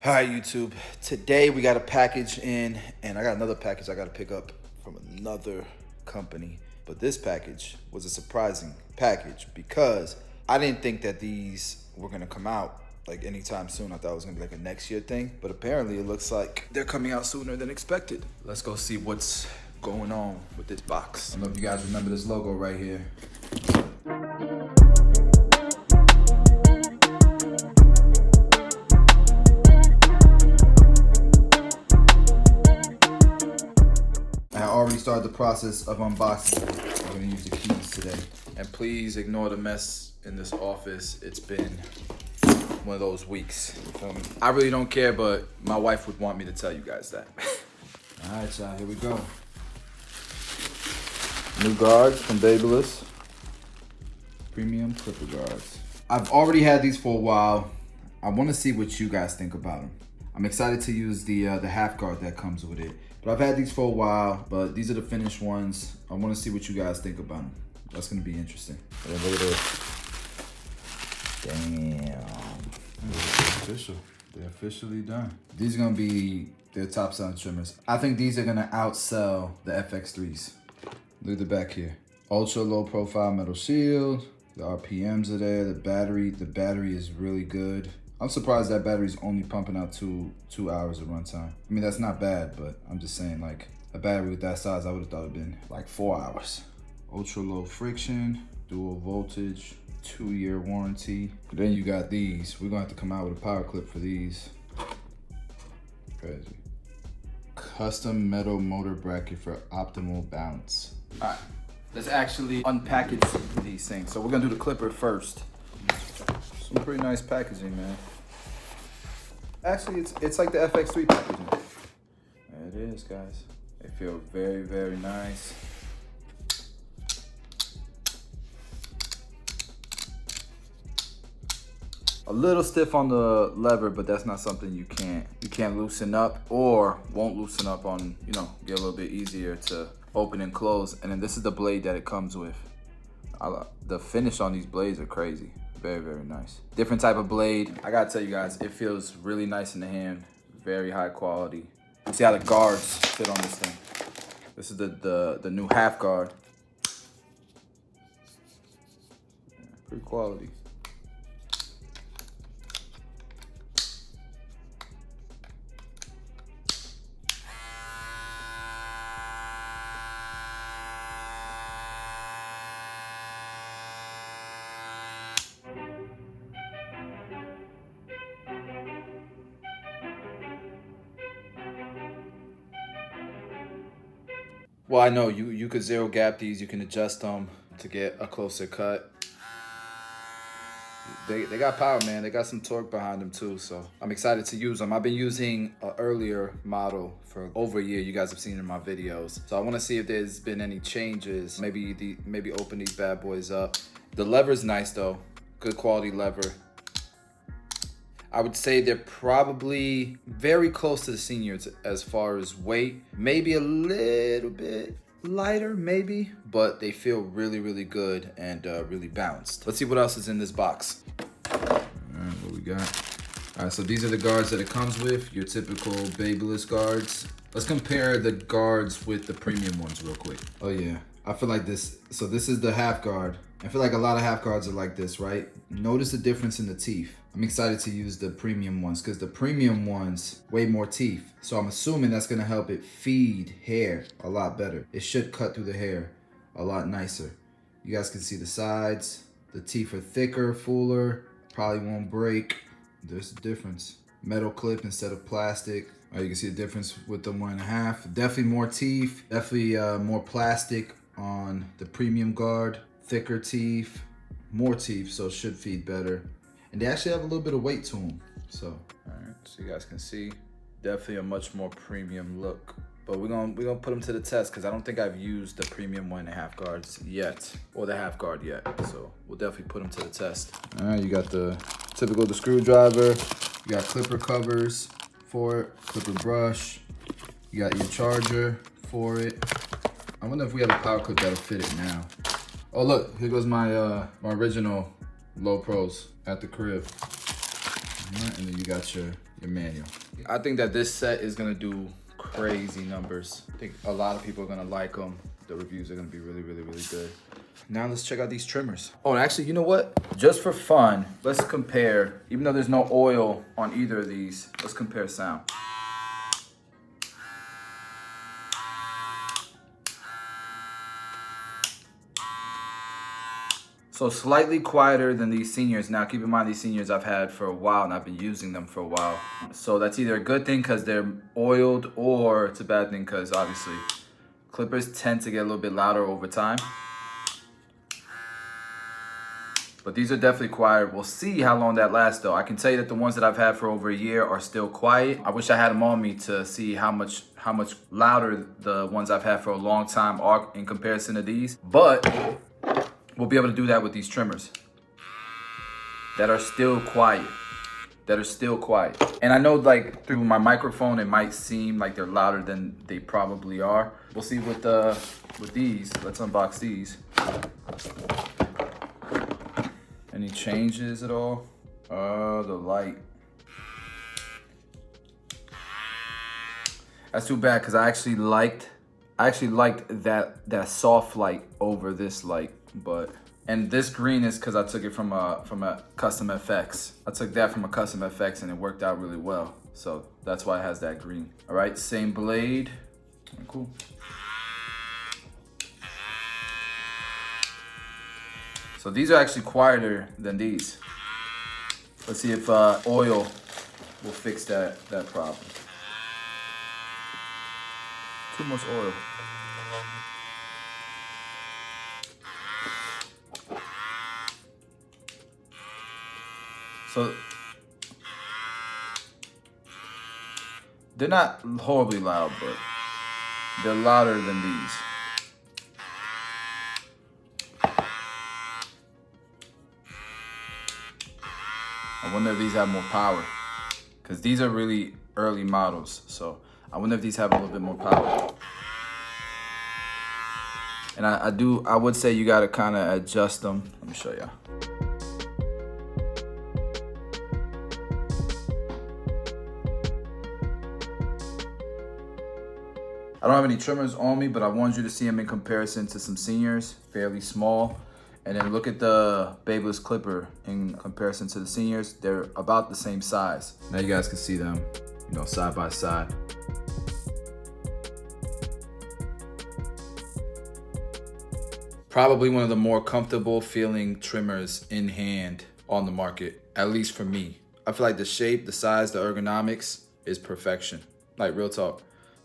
All right, YouTube. Today we got a package in, and I got another package I got to pick up from another company. But this package was a surprising package because I didn't think that these were gonna come out like anytime soon. I thought it was gonna be like a next year thing, but apparently it looks like they're coming out sooner than expected. Let's go see what's going on with this box. I don't know if you guys remember this logo right here. I already started the process of unboxing. I'm gonna use the keys today. And please ignore the mess in this office. It's been one of those weeks, you feel me? I really don't care, but my wife would want me to tell you guys that. All right, y'all, here we go. New guards from Babyliss. Premium clipper guards. I've already had these for a while. I wanna see what you guys think about them. I'm excited to use the half guard that comes with it. But I've had these for a while, but these are the finished ones. I wanna see what you guys think about them. That's gonna be interesting. And look at this. Damn. They're official. They're officially done. These are gonna be their top selling trimmers. I think these are gonna outsell the FX3s. Look at the back here. Ultra low profile metal shield. The RPMs are there. The battery is really good. I'm surprised that battery's only pumping out two hours of runtime. I mean, that's not bad, but I'm just saying, like, a battery with that size, I would have thought it'd been like 4 hours. Ultra low friction, dual voltage, 2-year warranty. Then you got these. We're gonna have to come out with a power clip for these. Crazy. Custom metal motor bracket for optimal balance. All right, let's actually unpackage these things. So we're gonna do the clipper first. Some pretty nice packaging, man. Actually, it's like the FX3 packaging. There it is, guys. They feel very, very nice. A little stiff on the lever, but that's not something you can't loosen up or won't loosen up on, you know, get a little bit easier to open and close. And then this is the blade that it comes with. The finish on these blades are crazy. Very, very nice. Different type of blade. I gotta tell you guys, it feels really nice in the hand. Very high quality. You see how the guards fit on this thing. This is the new half guard. Yeah, pretty quality. Well, I know you could zero gap these. You can adjust them to get a closer cut. They got power, man. They got some torque behind them too, so I'm excited to use them. I've been using an earlier model for over a year. You guys have seen it in my videos. So I want to see if there's been any changes. Maybe open these bad boys up. The lever's nice though. Good quality lever. I would say they're probably very close to the seniors as far as weight. Maybe a little bit lighter, maybe, but they feel really, really good and really balanced. Let's see what else is in this box. All right, what we got? All right, so these are the guards that it comes with, your typical Babyliss guards. Let's compare the guards with the premium ones real quick. Oh yeah, I feel like this, so this is the half guard. I feel like a lot of half guards are like this, right? Notice the difference in the teeth. I'm excited to use the premium ones because the premium ones, way more teeth. So I'm assuming that's gonna help it feed hair a lot better. It should cut through the hair a lot nicer. You guys can see the sides. The teeth are thicker, fuller, probably won't break. There's a difference. Metal clip instead of plastic. You can see the difference with the 1.5. Definitely more teeth, definitely more plastic on the premium guard. Thicker teeth, more teeth, so it should feed better. And they actually have a little bit of weight to them. So, all right, so you guys can see, definitely a much more premium look. But we're gonna put them to the test because I don't think I've used the premium 1.5 guards yet, or the half guard yet. So we'll definitely put them to the test. All right, you got the typical the screwdriver. You got clipper covers for it, clipper brush. You got your charger for it. I wonder if we have a power clip that'll fit it now. Oh look, here goes my my original low pros at the crib. All right, and then you got your your manual. I think that this set is gonna do crazy numbers. I think a lot of people are gonna like them. The reviews are gonna be really, really, really good. Now let's check out these trimmers. Oh, and actually, you know what? Just for fun, let's compare, even though there's no oil on either of these, let's compare sound. So slightly quieter than these seniors. Now keep in mind these seniors I've had for a while and I've been using them for a while. So that's either a good thing because they're oiled, or it's a bad thing because obviously clippers tend to get a little bit louder over time. But these are definitely quiet. We'll see how long that lasts though. I can tell you that the ones that I've had for over a year are still quiet. I wish I had them on me to see how much louder the ones I've had for a long time are in comparison to these. But we'll be able to do that with these trimmers that are still quiet. And I know like through my microphone, it might seem like they're louder than they probably are. We'll see with these. Let's unbox these. Any changes at all? Oh, the light. That's too bad because I actually liked that soft light over this light. And this green is because I took it from a custom FX. I took that from a custom FX and it worked out really well. So that's why it has that green. All right, same blade. Cool. So these are actually quieter than these. Let's see if oil will fix that problem. Too much oil. So they're not horribly loud, but they're louder than these. I wonder if these have more power, because these are really early models. So I wonder if these have a little bit more power. And I would say you gotta kind of adjust them. Let me show y'all. I don't have any trimmers on me, but I wanted you to see them in comparison to some seniors, fairly small. And then look at the Babyliss clipper in comparison to the seniors. They're about the same size. Now you guys can see them, you know, side by side. Probably one of the more comfortable feeling trimmers in hand on the market, at least for me. I feel like the shape, the size, the ergonomics is perfection. Like, real talk.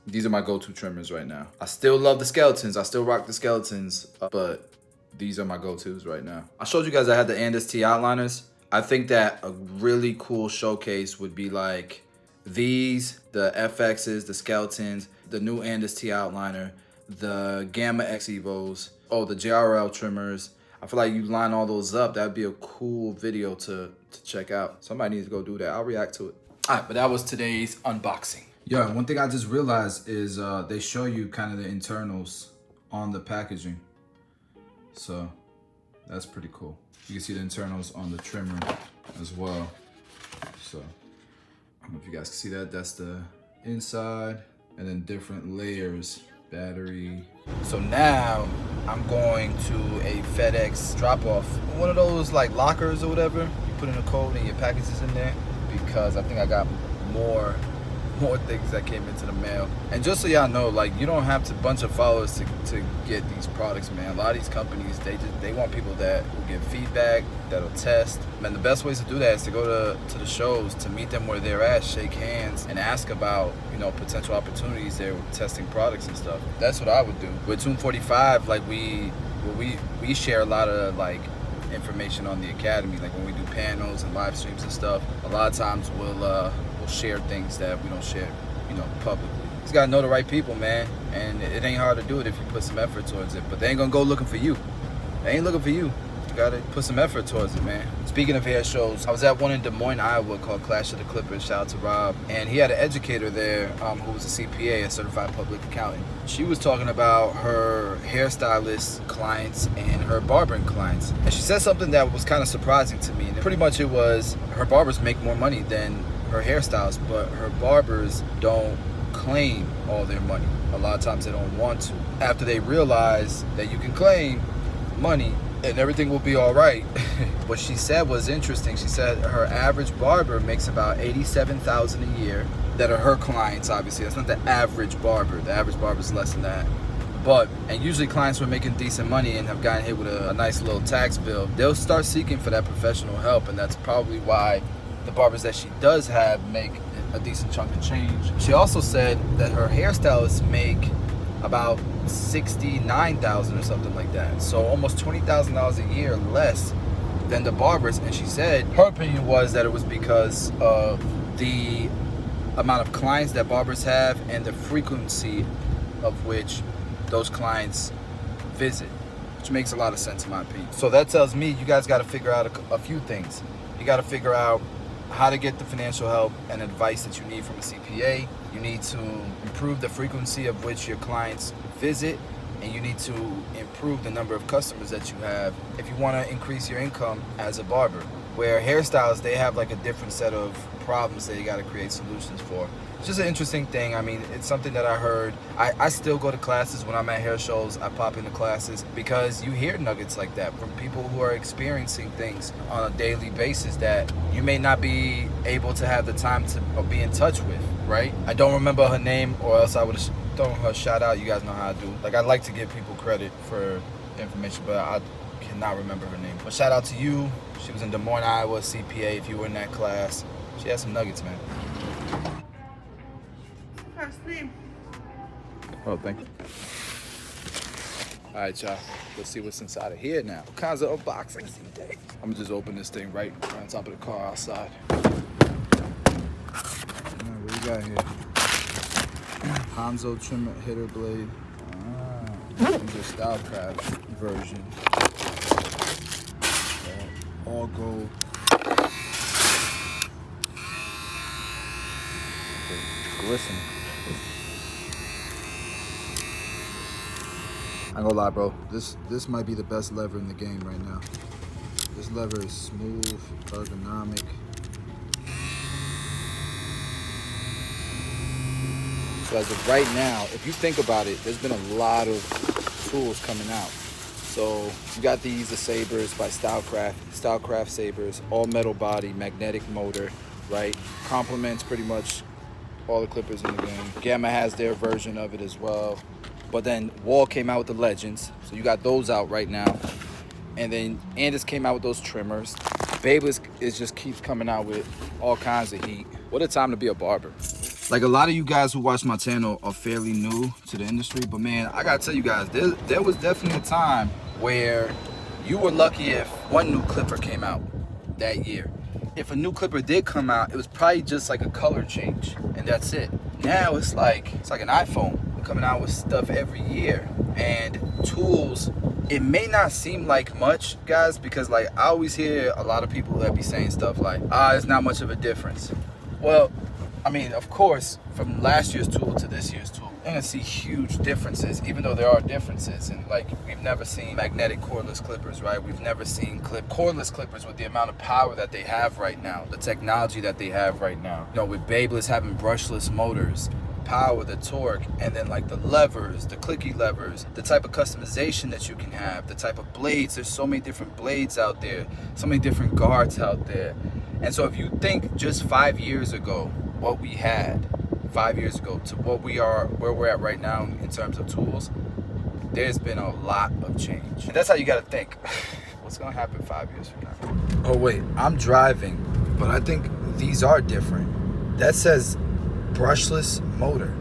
These are my go-to trimmers right now. I still love the skeletons. I still rock the skeletons, but these are my go-tos right now. I showed you guys I had the Andes T outliners. I think that a really cool showcase would be like these, the FXs, the skeletons, the new Andes T outliner, the Gamma X Evos, oh, the JRL trimmers. I feel like you line all those up, that'd be a cool video to check out. Somebody needs to go do that. I'll react to it. All right, but that was today's unboxing. Yeah, one thing I just realized is they show you kind of the internals on the packaging. So that's pretty cool. You can see the internals on the trimmer as well. So I don't know if you guys can see that. That's the inside, and then different layers, battery. So now I'm going to a FedEx drop-off. One of those like lockers or whatever. You put in a code and your package is in there, because I think I got more things that came into the mail. And just so y'all know, like, you don't have to bunch of followers to get these products, man. A lot of these companies, they want people that will give feedback, that'll test. And the best ways to do that is to go to the shows, to meet them where they're at, shake hands, and ask about, you know, potential opportunities there with testing products and stuff. That's what I would do. With Tomb 45, like, we share a lot of like information on the academy. Like when we do panels and live streams and stuff, a lot of times we'll share things that we don't share, you know, publicly. You just gotta know the right people, man, and it ain't hard to do it if you put some effort towards it. But they ain't gonna go looking for you. They ain't looking for you. You gotta put some effort towards it, man. Speaking of hair shows, I was at one in Des Moines, Iowa called Clash of the Clippers. Shout out to Rob. And he had an educator there who was a CPA, a certified public accountant. She was talking about her hairstylist clients and her barbering clients. And she said something that was kind of surprising to me. And pretty much it was, her barbers make more money than her hairstyles, but her barbers don't claim all their money. A lot of times they don't want to. After they realize that you can claim money and everything will be all right. What she said was interesting. She said her average barber makes about $87,000 a year. That are her clients, obviously. That's not the average barber. The average barber is less than that. And usually clients who are making decent money and have gotten hit with a nice little tax bill, they'll start seeking for that professional help, and that's probably why the barbers that she does have make a decent chunk of change. She also said that her hairstylists make about $69,000 or something like that. So almost $20,000 a year less than the barbers. And she said her opinion was that it was because of the amount of clients that barbers have and the frequency of which those clients visit, which makes a lot of sense in my opinion. So that tells me you guys got to figure out a few things. You got to figure out how to get the financial help and advice that you need from a CPA. You need to improve the frequency of which your clients visit, and you need to improve the number of customers that you have if you want to increase your income as a barber. Where hairstylists, they have like a different set of problems that you got to create solutions for. It's just an interesting thing. I mean, it's something that I heard. I still go to classes when I'm at hair shows. I pop into classes because you hear nuggets like that from people who are experiencing things on a daily basis that you may not be able to have the time to be in touch with, right? I don't remember her name, or else I would have thrown her a shout out. You guys know how I do. Like, I like to give people credit for information, but I cannot remember her name. But shout out to you. She was in Des Moines, Iowa, CPA. If you were in that class, she had some nuggets, man. Oh, thank you. All right, y'all. Let's see what's inside of here now. What kinds of unboxings today? I'm gonna just open this thing right on top of the car outside. All right, what you got here? Hanzo trimmer hitter blade. These are Stylecraft version. All gold. Glistening. I ain't gonna lie, bro. This might be the best lever in the game right now. This lever is smooth, ergonomic. So as of right now, if you think about it, there's been a lot of tools coming out. So you got these, the sabers by Stylecraft sabers, all metal body, magnetic motor, right? Complements pretty much all the clippers in the game. Gamma has their version of it as well. But then Wall came out with the Legends, so you got those out right now. And then Andis came out with those trimmers. Babyliss just keeps coming out with all kinds of heat. What a time to be a barber. Like, a lot of you guys who watch my channel are fairly new to the industry, but man, I gotta tell you guys, there was definitely a time where you were lucky if one new clipper came out that year. If a new clipper did come out, it was probably just like a color change, and that's it. Now it's like an iPhone. We're coming out with stuff every year. And tools, it may not seem like much, guys, because like I always hear a lot of people that be saying stuff like, it's not much of a difference. Well, I mean, of course, from last year's tool to this year's tool, you're gonna see huge differences, even though there are differences. And like, we've never seen magnetic cordless clippers, right? We've never seen cordless clippers with the amount of power that they have right now, the technology that they have right now. You know, with Babyliss having brushless motors, power, the torque, and then like the levers, the clicky levers, the type of customization that you can have, the type of blades. There's so many different blades out there, so many different guards out there. And so if you think just 5 years ago, what we had 5 years ago to what we are, where we're at right now in terms of tools, there's been a lot of change. And that's how you gotta think. What's gonna happen 5 years from now? Oh wait, I'm driving, but I think these are different. That says brushless motor,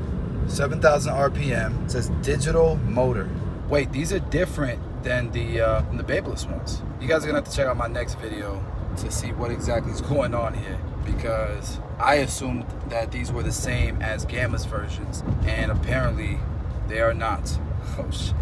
7,000 RPM. It says digital motor. Wait, these are different than the Babyliss ones. You guys are gonna have to check out my next video to see what exactly is going on here, because I assumed that these were the same as Gamma's versions, and apparently they are not. Oh shit.